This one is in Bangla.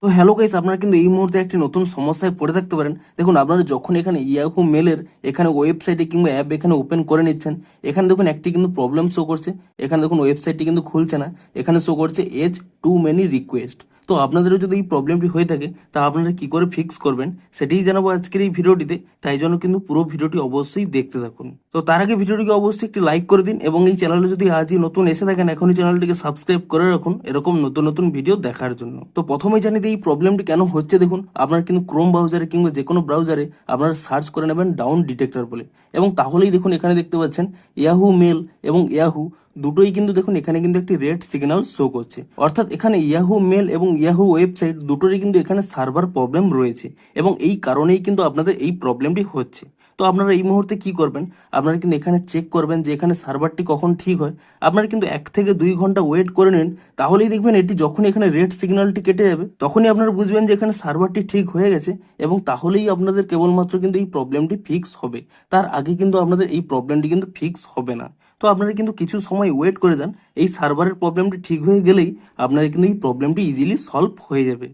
তো হ্যালো গাইস, আপনারা কিন্তু এই মুহূর্তে একটি নতুন সমস্যায় পড়ে থাকতে পারেন। দেখুন, আপনারা যখন এখানে ইয়াহু মেলের এখানে ওয়েবসাইটে কিংবা অ্যাপ এখানে ওপেন করে নিচ্ছেন, এখানে দেখুন একটি কিন্তু প্রবলেম শো করছে। এখানে দেখুন ওয়েবসাইটটি কিন্তু খুলছে না, এখানে শো করছে এজ টু মেনি রিকোয়েস্ট। তো আপনাদেরও যদি এই প্রবলেমটি হয়ে থাকে, তা আপনারা কি করে ফিক্স করবেন সেটাই জানাবো আজকের এই ভিডিওটিতে। তাই জন্য কিন্তু পুরো ভিডিওটি অবশ্যই দেখতে থাকুন। তো তার আগে ভিডিওটিকে অবশ্যই একটি লাইক করে দিন এবং এই চ্যানেলে যদি আজই নতুন এসে থাকেন, এখনই চ্যানেলটিকে সাবস্ক্রাইব করে রাখুন এরকম নতুন নতুন ভিডিও দেখার জন্য। তো প্রথমেই জানি এই প্রবলেমটি কেন হচ্ছে। দেখুন, আপনারা কিন্তু ক্রোম ব্রাউজারে কিংবা যে কোনো ব্রাউজারে আপনারা সার্চ করে নেবেন ডাউন ডিটেক্টর বলে, এবং তাহলেই দেখুন এখানে দেখতে পাচ্ছেন ইয়াহু মেল এবং ইয়াহু দুটোই কিন্তু দেখুন এখানে কিন্তু একটি রেড সিগন্যাল শো করছে। অর্থাৎ এখানে ইয়াহু মেল এবং ইয়াহু ওয়েবসাইট দুটোরই কিন্তু এখানে সার্ভার প্রবলেম রয়েছে, এবং এই কারণেই কিন্তু আপনাদের এই প্রবলেমটি হচ্ছে। তো আপনারা এই মুহূর্তে কি করবেন, আপনারা কিন্তু এখানে চেক করবেন যে এখানে সার্ভারটি কখন ঠিক হয়। আপনারা কিন্তু 1 থেকে 2 ঘন্টা ওয়েট করে নিন, তাহলেই দেখবেন এটি যখন এখানে রেড সিগন্যালটি কেটে যাবে তখনই আপনারা বুঝবেন যে এখানে সার্ভারটি ঠিক হয়ে গেছে, এবং তাহলেই আপনাদের কেবলমাত্র কিন্তু এই প্রবলেমটি ফিক্স হবে। তার আগে কিন্তু আপনাদের এই প্রবলেমটি কিন্তু ফিক্স হবে না। তো আপনারা কিন্তু কিছু সময় ওয়েট করে যান, এই সার্ভারের প্রবলেমটি ঠিক হয়ে গেলেই আপনারা কিন্তু এই প্রবলেমটি ইজিলি সলভ হয়ে যাবে।